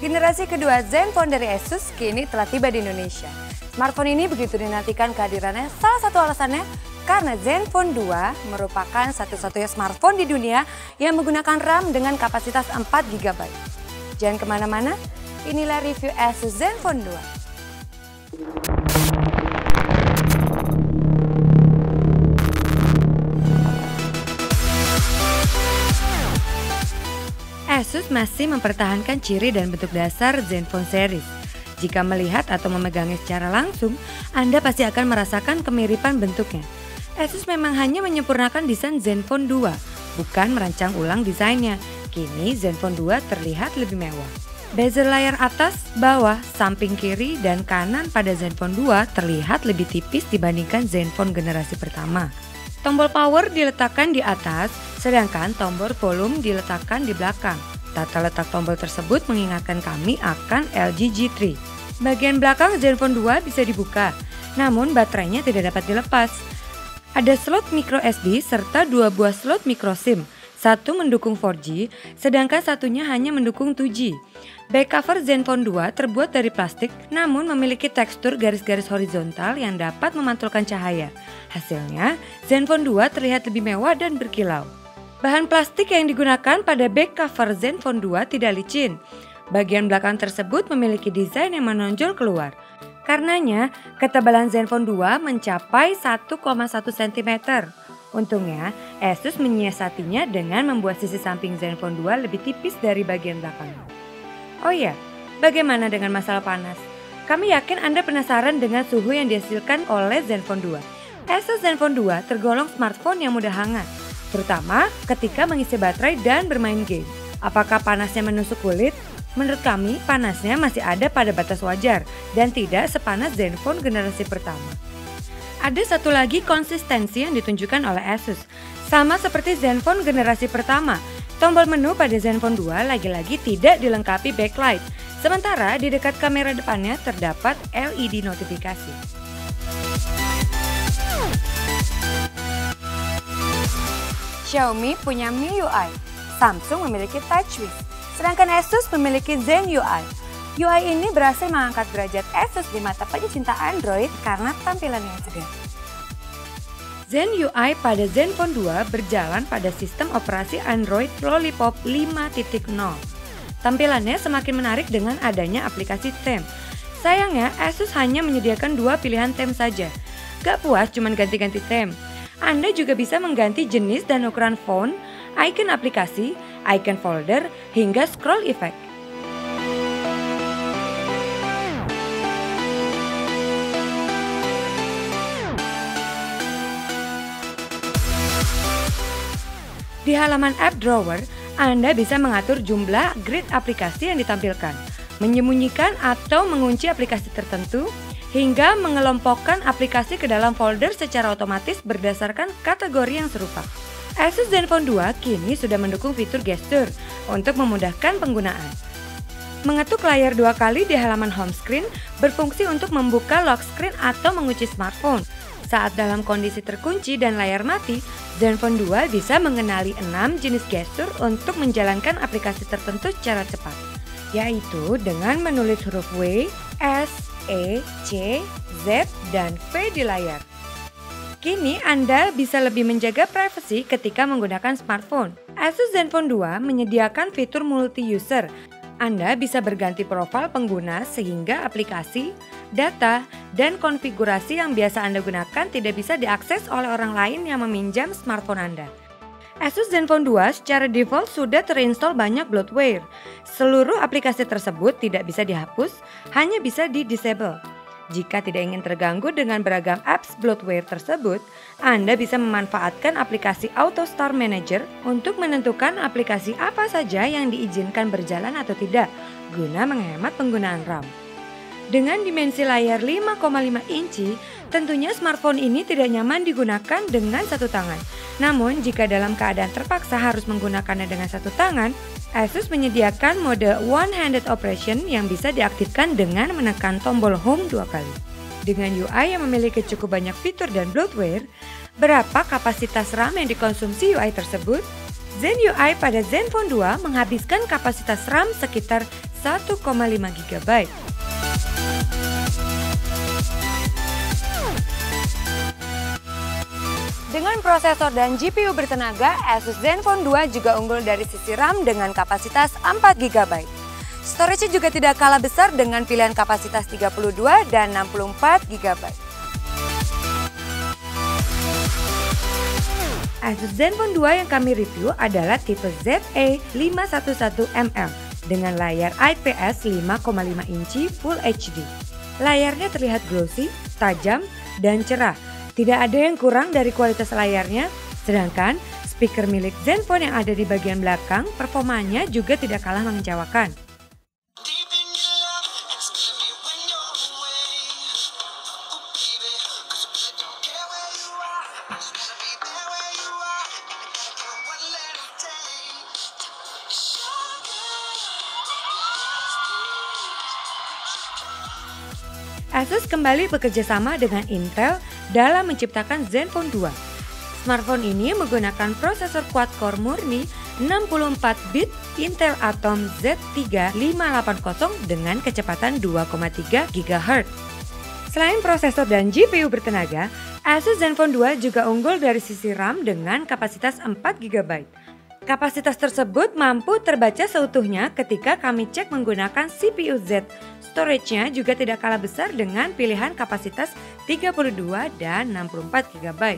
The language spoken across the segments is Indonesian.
Generasi kedua Zenfone dari Asus kini telah tiba di Indonesia. Smartphone ini begitu dinantikan kehadirannya, salah satu alasannya karena Zenfone 2 merupakan satu-satunya smartphone di dunia yang menggunakan RAM dengan kapasitas 4 GB. Jangan kemana-mana, inilah review Asus Zenfone 2. Asus masih mempertahankan ciri dan bentuk dasar Zenfone series. Jika melihat atau memegangnya secara langsung, Anda pasti akan merasakan kemiripan bentuknya. Asus memang hanya menyempurnakan desain Zenfone 2, bukan merancang ulang desainnya. Kini Zenfone 2 terlihat lebih mewah. Bezel layar atas, bawah, samping kiri, dan kanan pada Zenfone 2 terlihat lebih tipis dibandingkan Zenfone generasi pertama. Tombol power diletakkan di atas, sedangkan tombol volume diletakkan di belakang. Tata letak tombol tersebut mengingatkan kami akan LG G3. Bagian belakang Zenfone 2 bisa dibuka, namun baterainya tidak dapat dilepas. Ada slot micro SD serta 2 buah slot micro SIM. Satu mendukung 4G, sedangkan satunya hanya mendukung 2G. Back cover Zenfone 2 terbuat dari plastik, namun memiliki tekstur garis-garis horizontal yang dapat memantulkan cahaya. Hasilnya, Zenfone 2 terlihat lebih mewah dan berkilau. Bahan plastik yang digunakan pada back cover Zenfone 2 tidak licin. Bagian belakang tersebut memiliki desain yang menonjol keluar. Karenanya, ketebalan Zenfone 2 mencapai 1,1 cm. Untungnya, Asus menyiasatinya dengan membuat sisi samping Zenfone 2 lebih tipis dari bagian belakang. Oh iya, bagaimana dengan masalah panas? Kami yakin Anda penasaran dengan suhu yang dihasilkan oleh Zenfone 2. Asus Zenfone 2 tergolong smartphone yang mudah hangat, terutama ketika mengisi baterai dan bermain game. Apakah panasnya menusuk kulit? Menurut kami, panasnya masih ada pada batas wajar dan tidak sepanas Zenfone generasi pertama. Ada satu lagi konsistensi yang ditunjukkan oleh Asus. Sama seperti Zenfone generasi pertama, tombol menu pada Zenfone 2 lagi-lagi tidak dilengkapi backlight. Sementara di dekat kamera depannya terdapat LED notifikasi. Xiaomi punya MIUI, Samsung memiliki TouchWiz, sedangkan Asus memiliki Zen UI. UI ini berhasil mengangkat derajat Asus di mata pencinta Android karena tampilan yang segar. Zen UI pada Zenfone 2 berjalan pada sistem operasi Android Lollipop 5.0. Tampilannya semakin menarik dengan adanya aplikasi theme. Sayangnya Asus hanya menyediakan 2 pilihan theme saja. Gak puas cuma ganti-ganti theme. Anda juga bisa mengganti jenis dan ukuran font, icon aplikasi, icon folder, hingga scroll effect. Di halaman App Drawer, Anda bisa mengatur jumlah grid aplikasi yang ditampilkan, menyembunyikan atau mengunci aplikasi tertentu, hingga mengelompokkan aplikasi ke dalam folder secara otomatis berdasarkan kategori yang serupa. Asus Zenfone 2 kini sudah mendukung fitur gesture untuk memudahkan penggunaan. Mengetuk layar 2 kali di halaman home screen berfungsi untuk membuka lock screen atau mengunci smartphone. Saat dalam kondisi terkunci dan layar mati, Zenfone 2 bisa mengenali 6 jenis gestur untuk menjalankan aplikasi tertentu secara cepat, yaitu dengan menulis huruf W, S, E, C, Z, dan V di layar. Kini Anda bisa lebih menjaga privasi ketika menggunakan smartphone. Asus Zenfone 2 menyediakan fitur multi-user. Anda bisa berganti profil pengguna sehingga aplikasi, data, dan konfigurasi yang biasa Anda gunakan tidak bisa diakses oleh orang lain yang meminjam smartphone Anda. Asus Zenfone 2 secara default sudah terinstall banyak bloatware. Seluruh aplikasi tersebut tidak bisa dihapus, hanya bisa di-disable. Jika tidak ingin terganggu dengan beragam apps bloatware tersebut, Anda bisa memanfaatkan aplikasi Auto Start Manager untuk menentukan aplikasi apa saja yang diizinkan berjalan atau tidak, guna menghemat penggunaan RAM. Dengan dimensi layar 5,5 inci, tentunya smartphone ini tidak nyaman digunakan dengan satu tangan. Namun, jika dalam keadaan terpaksa harus menggunakannya dengan satu tangan, Asus menyediakan mode one-handed operation yang bisa diaktifkan dengan menekan tombol home 2 kali. Dengan UI yang memiliki cukup banyak fitur dan bloatware, berapa kapasitas RAM yang dikonsumsi UI tersebut? Zen UI pada Zenfone 2 menghabiskan kapasitas RAM sekitar 1,5 GB. Dengan prosesor dan GPU bertenaga, Asus Zenfone 2 juga unggul dari sisi RAM dengan kapasitas 4 GB. Storage juga tidak kalah besar dengan pilihan kapasitas 32 dan 64 GB. Asus Zenfone 2 yang kami review adalah tipe ZA511ML dengan layar IPS 5,5 inci Full HD. Layarnya terlihat glossy, tajam, dan cerah. Tidak ada yang kurang dari kualitas layarnya, sedangkan speaker milik Zenfone yang ada di bagian belakang performanya juga tidak kalah mengecewakan. Asus kembali bekerja sama dengan Intel dalam menciptakan Zenfone 2. Smartphone ini menggunakan prosesor quad-core murni 64-bit Intel Atom Z3580 dengan kecepatan 2,3 GHz. Selain prosesor dan GPU bertenaga, Asus Zenfone 2 juga unggul dari sisi RAM dengan kapasitas 4 GB. Kapasitas tersebut mampu terbaca seutuhnya ketika kami cek menggunakan CPU Z. Storage-nya juga tidak kalah besar dengan pilihan kapasitas 32 dan 64 GB.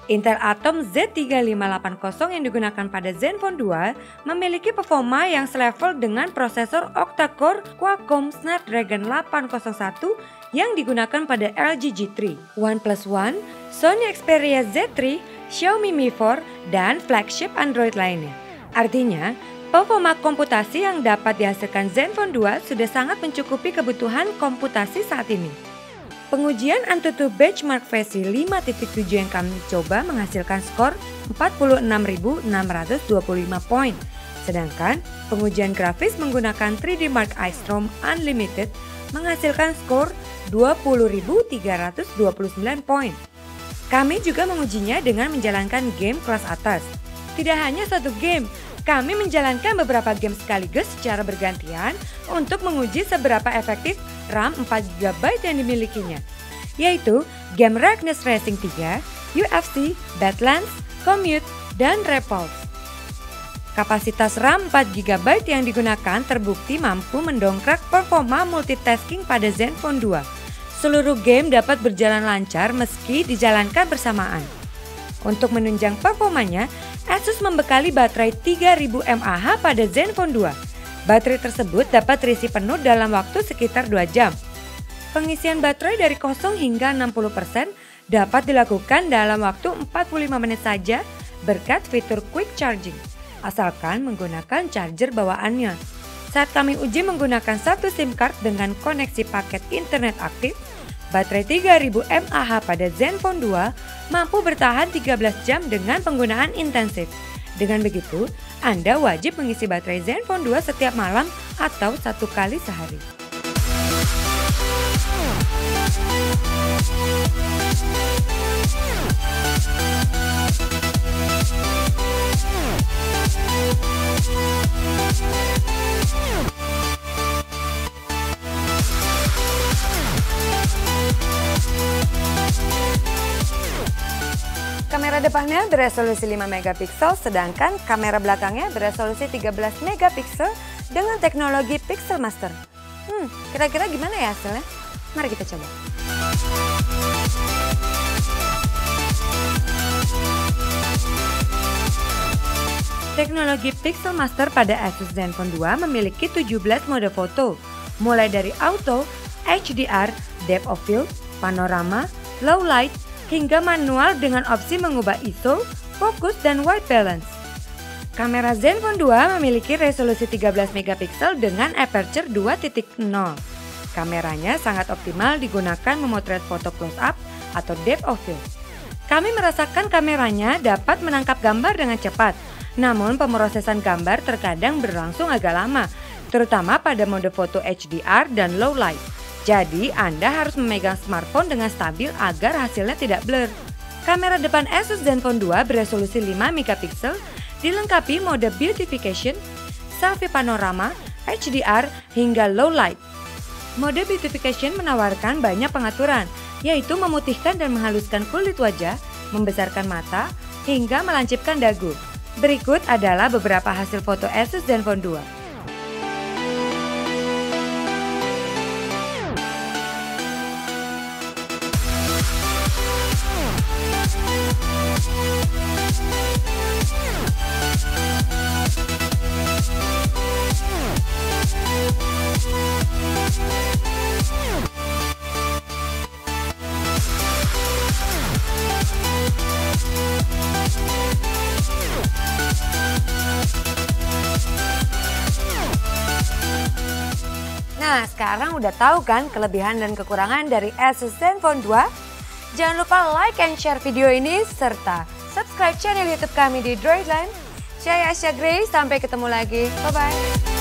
Intel Atom Z3580 yang digunakan pada Zenfone 2 memiliki performa yang selevel dengan prosesor octa-core Qualcomm Snapdragon 801 yang digunakan pada LG G3, OnePlus One, Sony Xperia Z3, Xiaomi Mi 4, dan flagship Android lainnya. Artinya, performa komputasi yang dapat dihasilkan Zenfone 2 sudah sangat mencukupi kebutuhan komputasi saat ini. Pengujian AnTuTu Benchmark versi 5.7 yang kami coba menghasilkan skor 46.625 poin. Sedangkan pengujian grafis menggunakan 3D Mark iStorm Unlimited menghasilkan skor 20.329 poin. Kami juga mengujinya dengan menjalankan game kelas atas. Tidak hanya satu game, kami menjalankan beberapa game sekaligus secara bergantian untuk menguji seberapa efektif RAM 4 GB yang dimilikinya, yaitu game Ragnas Racing 3, UFC, Badlands, Commute, dan Repulse. Kapasitas RAM 4 GB yang digunakan terbukti mampu mendongkrak performa multitasking pada Zenfone 2. Seluruh game dapat berjalan lancar meski dijalankan bersamaan. Untuk menunjang performanya, Asus membekali baterai 3000 mAh pada Zenfone 2. Baterai tersebut dapat terisi penuh dalam waktu sekitar 2 jam. Pengisian baterai dari 0 hingga 60% dapat dilakukan dalam waktu 45 menit saja berkat fitur Quick Charging, asalkan menggunakan charger bawaannya. Saat kami uji menggunakan satu SIM card dengan koneksi paket internet aktif, baterai 3000 mAh pada Zenfone 2 mampu bertahan 13 jam dengan penggunaan intensif. Dengan begitu, Anda wajib mengisi baterai Zenfone 2 setiap malam atau 1 kali sehari. Kamera depannya beresolusi 5 megapiksel, sedangkan kamera belakangnya beresolusi 13 megapiksel dengan teknologi Pixel Master. Kira-kira gimana ya hasilnya? Mari kita coba. Teknologi Pixel Master pada Asus Zenfone 2 memiliki 17 mode foto, mulai dari auto, HDR, depth of field, panorama, low light, hingga manual dengan opsi mengubah ISO, fokus, dan white balance. Kamera Zenfone 2 memiliki resolusi 13 megapiksel dengan aperture 2.0. Kameranya sangat optimal digunakan memotret foto close up atau depth of field. Kami merasakan kameranya dapat menangkap gambar dengan cepat, namun pemrosesan gambar terkadang berlangsung agak lama, terutama pada mode foto HDR dan low light. Jadi, Anda harus memegang smartphone dengan stabil agar hasilnya tidak blur. Kamera depan Asus Zenfone 2 beresolusi 5 megapiksel, dilengkapi mode beautification, selfie panorama, HDR, hingga low light. Mode beautification menawarkan banyak pengaturan, yaitu memutihkan dan menghaluskan kulit wajah, membesarkan mata, hingga melancipkan dagu. Berikut adalah beberapa hasil foto Asus Zenfone 2. Nah, sekarang udah tahu kan kelebihan dan kekurangan dari Asus Zenfone 2? Jangan lupa like and share video ini serta subscribe channel YouTube kami di Droidland. Saya Asya Grace, sampai ketemu lagi. Bye-bye.